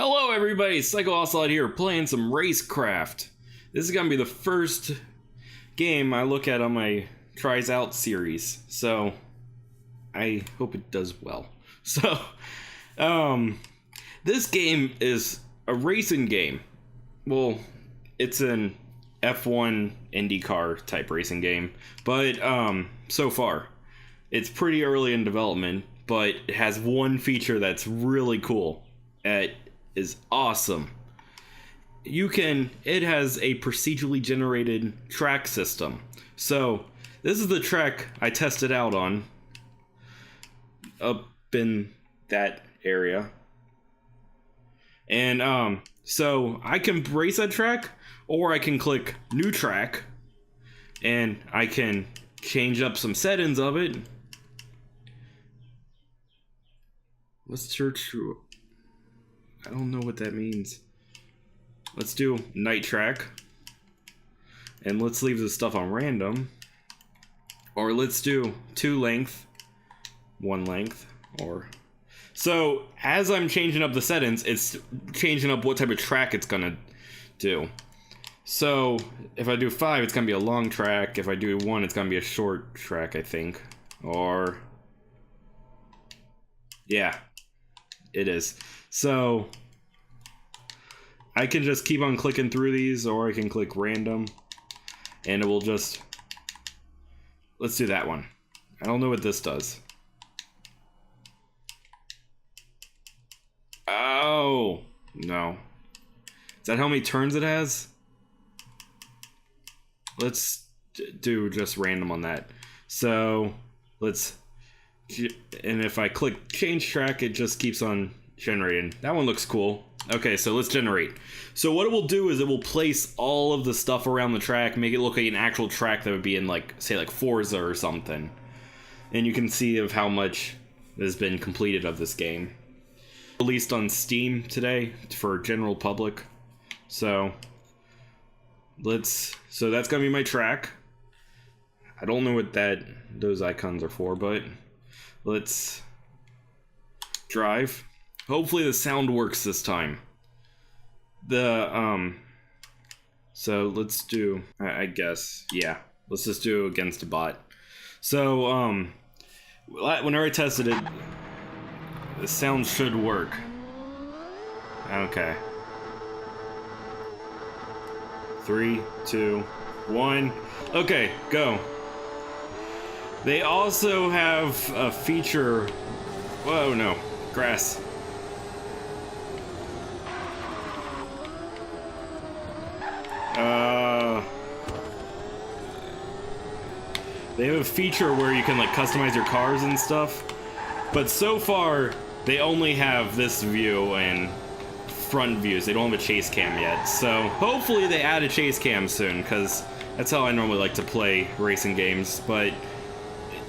Hello everybody, SychoOcelot here, playing some RaceCraft. This is gonna be the first game I look at on my Tries Out series, so I hope it does well. So, this game is a racing game. Well, it's an F1 IndyCar type racing game, but so far, it's pretty early in development, but it has one feature that's really cool. It is awesome. It has a procedurally generated track system. So this is the track I tested out on up in that area. And so I can race that track, or I can click new track and I can change up some settings of it. Let's search through. I don't know what that means. Let's do night track. And let's leave this stuff on random. Or let's do 2 length, 1 length, or... So, as I'm changing up the settings, it's changing up what type of track it's gonna do. So, if I do 5, it's gonna be a long track. If I do 1, it's gonna be a short track, I think. Or... yeah, it is. So, I can just keep on clicking through these, or I can click random, and it will just... let's do that one. I don't know what this does. Oh, no. Is that how many turns it has? Let's do just random on that. So, let's... and if I click change track, it just keeps on generating. That one looks cool. Okay, so let's generate. So what it will do is it will place all of the stuff around the track, make it look like an actual track that would be in, like, say, like Forza or something. And you can see of how much has been completed of this game. Released on Steam today for general public. So that's gonna be my track. I don't know what those icons are for, but let's drive. Hopefully the sound works this time. So let's do, I guess, yeah. Let's just do against a bot. So, whenever I tested it, the sound should work. Okay. 3, 2, 1. Okay, go. They also have a feature. Whoa, no. Grass. They have a feature where you can, like, customize your cars and stuff, but so far they only have this view and front views. They don't have a chase cam yet, so hopefully they add a chase cam soon, because that's how I normally like to play racing games. But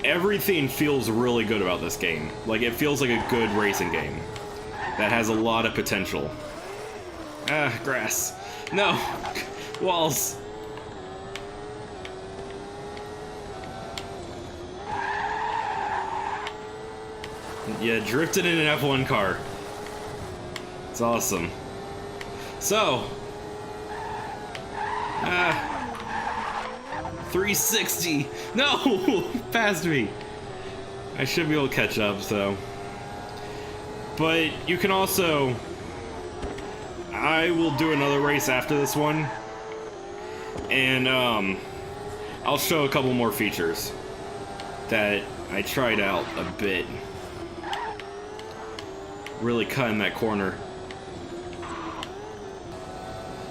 everything feels really good about this game. Like, it feels like a good racing game that has a lot of potential. Grass. No. Walls. Yeah, drifted in an F1 car. It's awesome. So, 360. No, passed me. I should be able to catch up, so. But you can also. I will do another race after this one, and I'll show a couple more features that I tried out a bit. Really cutting that corner.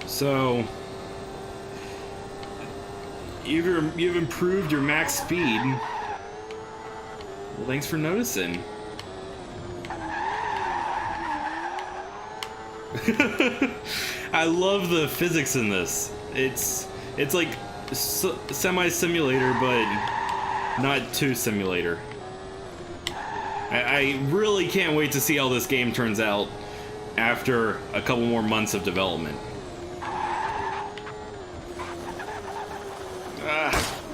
So you've improved your max speed. Well, thanks for noticing. I love the physics in this. It's like semi-simulator, but not too simulator. I really can't wait to see how this game turns out after a couple more months of development.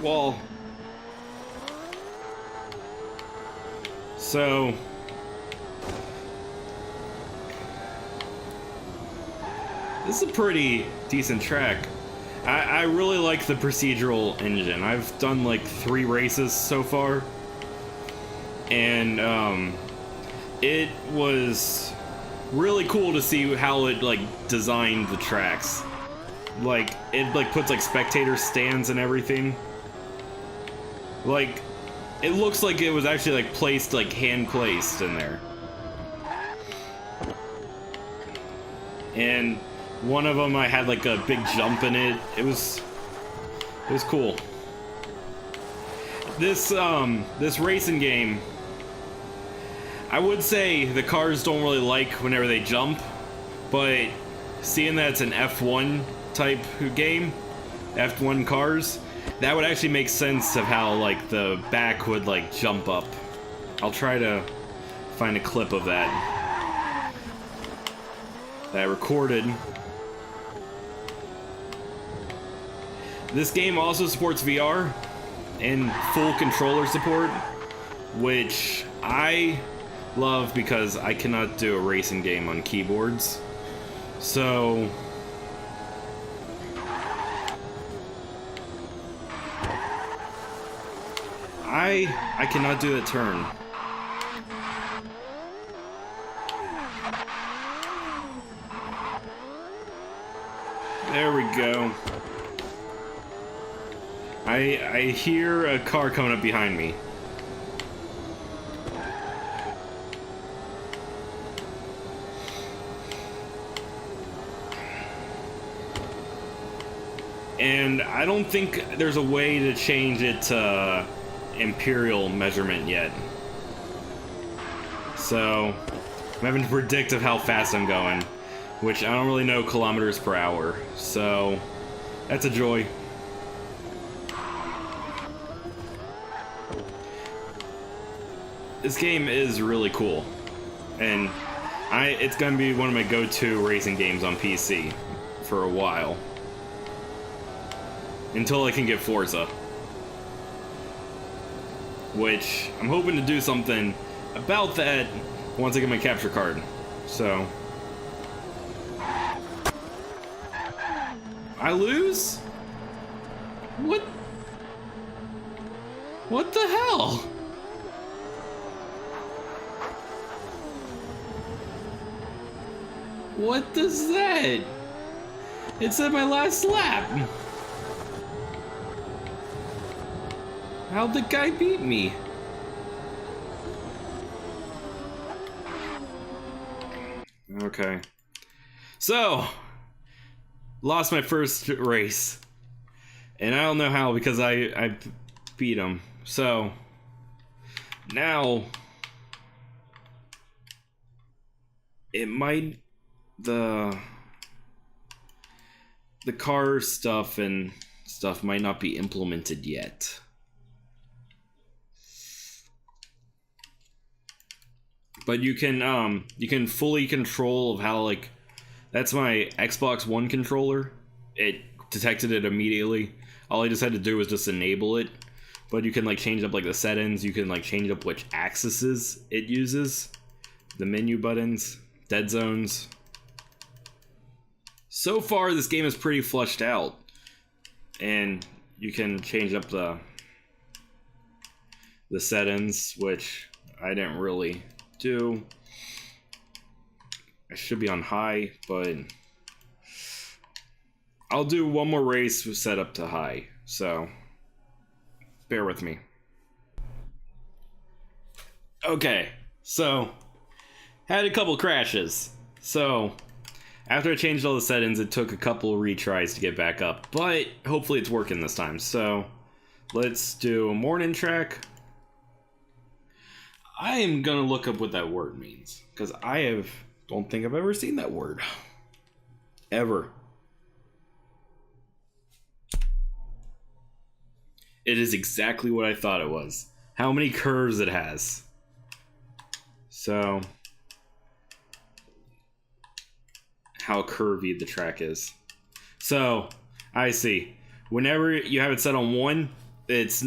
Wall. So This is a pretty decent track. I really like the procedural engine. I've done like 3 races so far, and it was really cool to see how it like designed the tracks. Like it like puts like spectator stands and everything. Like it looks like it was actually like placed, like hand placed in there. And one of them I had like a big jump in it. It was cool. This racing game, I would say the cars don't really like whenever they jump, but seeing that it's an F1 type game, F1 cars, that would actually make sense of how like the back would like jump up. I'll try to find a clip of that I recorded. This game also supports VR and full controller support, which I love because I cannot do a racing game on keyboards. So I cannot do that turn. There we go. I hear a car coming up behind me. And I don't think there's a way to change it to imperial measurement yet. So I'm having to predict of how fast I'm going, which I don't really know kilometers per hour. So that's a joy. This game is really cool, and it's gonna be one of my go-to racing games on PC for a while, until I can get Forza, which I'm hoping to do something about that once I get my capture card. So I lose? What the hell? What does that? It said my last lap. How'd the guy beat me? Okay. So, lost my first race. And I don't know how, because I beat him. So, now it might, the car stuff and stuff might not be implemented yet. But you can fully control of how, like, that's my Xbox One controller. It detected it immediately. All I just had to do was just enable it. But you can like change up like the settings. You can like change up which axes it uses, the menu buttons, dead zones. So far, this game is pretty fleshed out, and you can change up the settings, which I didn't really do. I should be on high, but I'll do one more race with set up to high, so bear with me. Okay, so had a couple crashes. So after I changed all the settings, it took a couple retries to get back up, but hopefully it's working this time. So let's do a morning track. I am gonna look up what that word means, because don't think I've ever seen that word. Ever. It is exactly what I thought it was. How many curves it has. So, how curvy the track is. So, I see. Whenever you have it set on 1, it's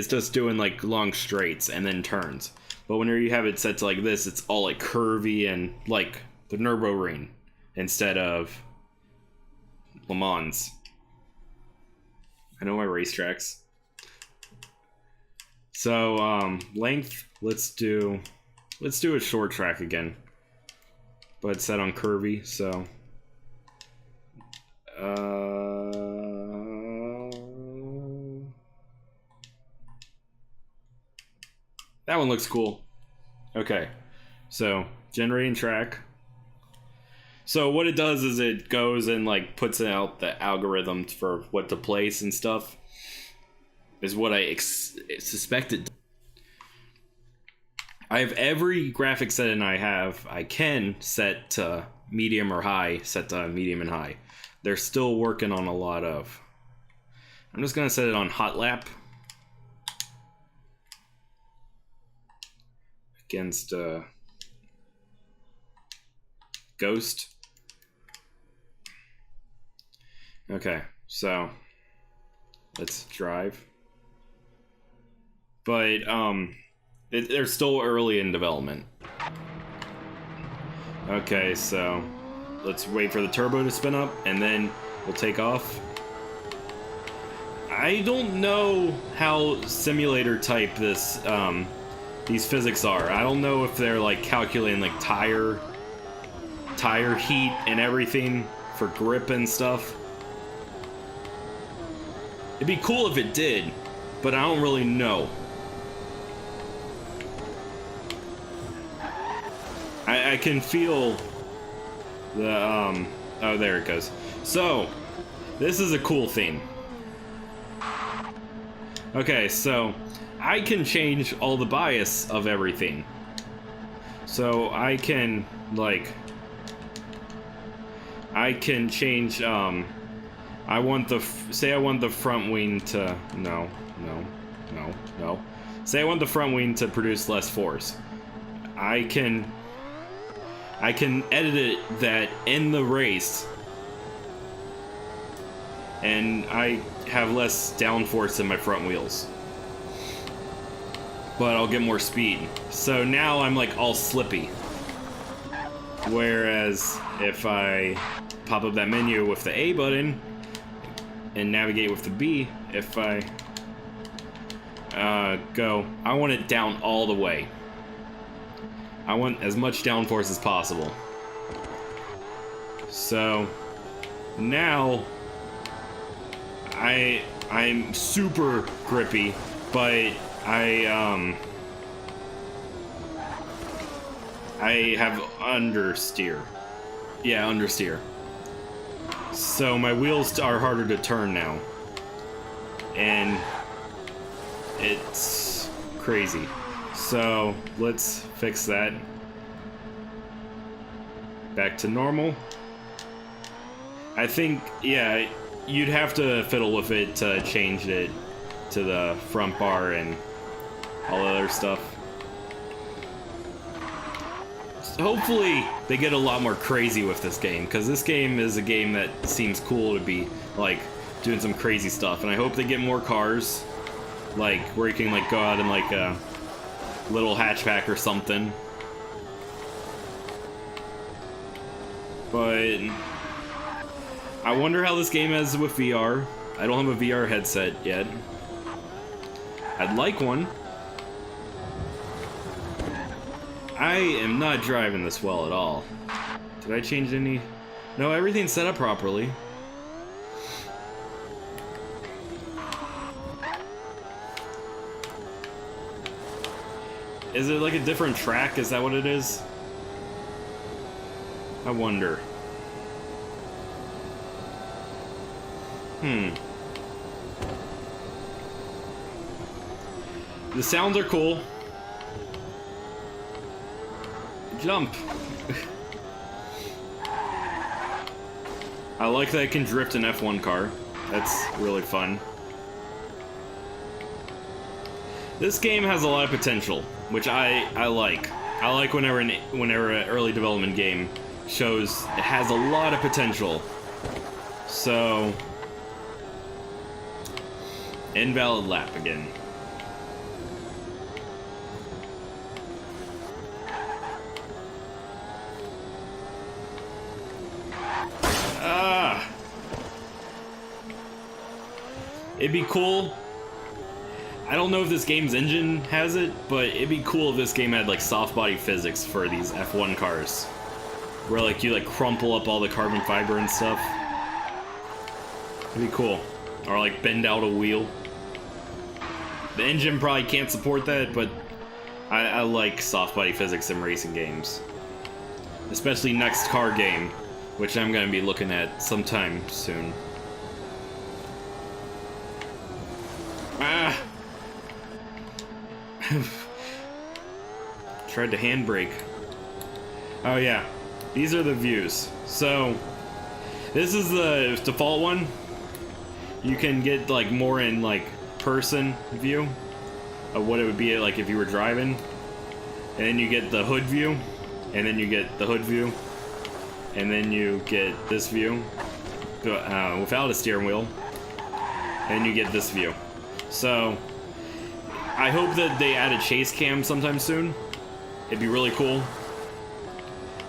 just doing like long straights and then turns. But whenever you have it set to like this, it's all like curvy and like the Nürburgring instead of Le Mans. I know my racetracks. So, length, let's do a short track again. But set on curvy, so. That one looks cool. Okay, so generating track. So what it does is it goes and like puts out the algorithms for what to place and stuff. Is what I suspected. I have every graphic setting I can set to medium or high, set to medium and high. They're still working on a lot of. I'm just gonna set it on hot lap. Against Ghost. Okay, so let's drive. But they're still early in development. Okay, so let's wait for the turbo to spin up and then we'll take off. I don't know how simulator type this these physics are. I don't know if they're like calculating like tire heat and everything for grip and stuff. It'd be cool if it did, but I don't really know. I can feel the oh, there it goes. So this is a cool thing. Okay, so I can change all the bias of everything. So I can like I can change I want the say I want the front wing to no. Say I want the front wing to produce less force. I can edit it that in the race and I have less downforce in my front wheels. But I'll get more speed. So now I'm like all slippy. Whereas if I pop up that menu with the A button and navigate with the B, if I go, I want it down all the way. I want as much downforce as possible. So now I'm super grippy, but I have understeer. Yeah, understeer. So my wheels are harder to turn now. And it's crazy. So let's fix that. Back to normal. I think, yeah, you'd have to fiddle with it to change it to the front bar and all the other stuff. Hopefully they get a lot more crazy with this game, because this game is a game that seems cool to be like doing some crazy stuff, and I hope they get more cars, like where you can like go out in like a little hatchback or something. But I wonder how this game is with VR. I don't have a VR headset yet. I'd like one. I am not driving this well at all. Did I change any? No, everything's set up properly. Is it like a different track? Is that what it is? I wonder. The sounds are cool. Jump. I like that I can drift an F1 car. That's really fun. This game has a lot of potential, which I like. I like whenever an early development game shows it has a lot of potential. So, invalid lap again. It'd be cool. I don't know if this game's engine has it, but it'd be cool if this game had like soft body physics for these F1 cars. Where like you like crumple up all the carbon fiber and stuff. It'd be cool. Or like bend out a wheel. The engine probably can't support that, but I like soft body physics in racing games. Especially next car game, which I'm gonna be looking at sometime soon. Ah! Tried to handbrake. Oh yeah, these are the views. So, this is the default one. You can get like more in like person view of what it would be like if you were driving. And then you get the hood view. And then you get the hood view. And then you get this view without a steering wheel. And you get this view. So, I hope that they add a chase cam sometime soon. It'd be really cool.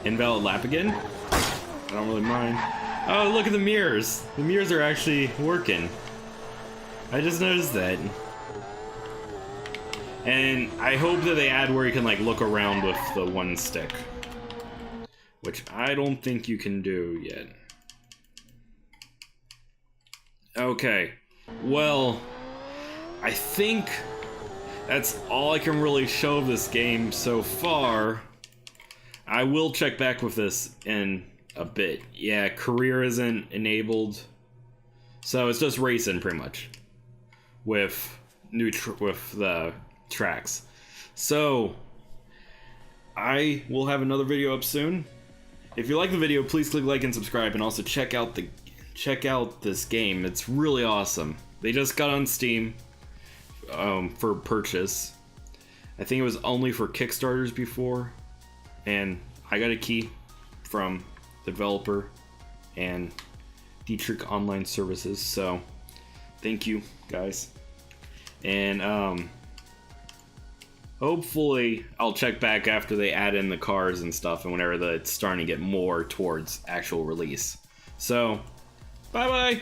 Invalid lap again? I don't really mind. Oh, look at the mirrors. The mirrors are actually working. I just noticed that. And I hope that they add where you can like look around with the one stick. Which I don't think you can do yet. Okay. Well, I think that's all I can really show of this game so far. I will check back with this in a bit. Yeah, career isn't enabled. So it's just racing pretty much. With the tracks. So I will have another video up soon. If you like the video, please click like and subscribe, and also check out this game. It's really awesome. They just got on Steam for purchase. I think it was only for Kickstarters before, and I got a key from the developer and Dietrich Online Services. So thank you guys, and hopefully I'll check back after they add in the cars and stuff, and whenever it's starting to get more towards actual release. So bye bye.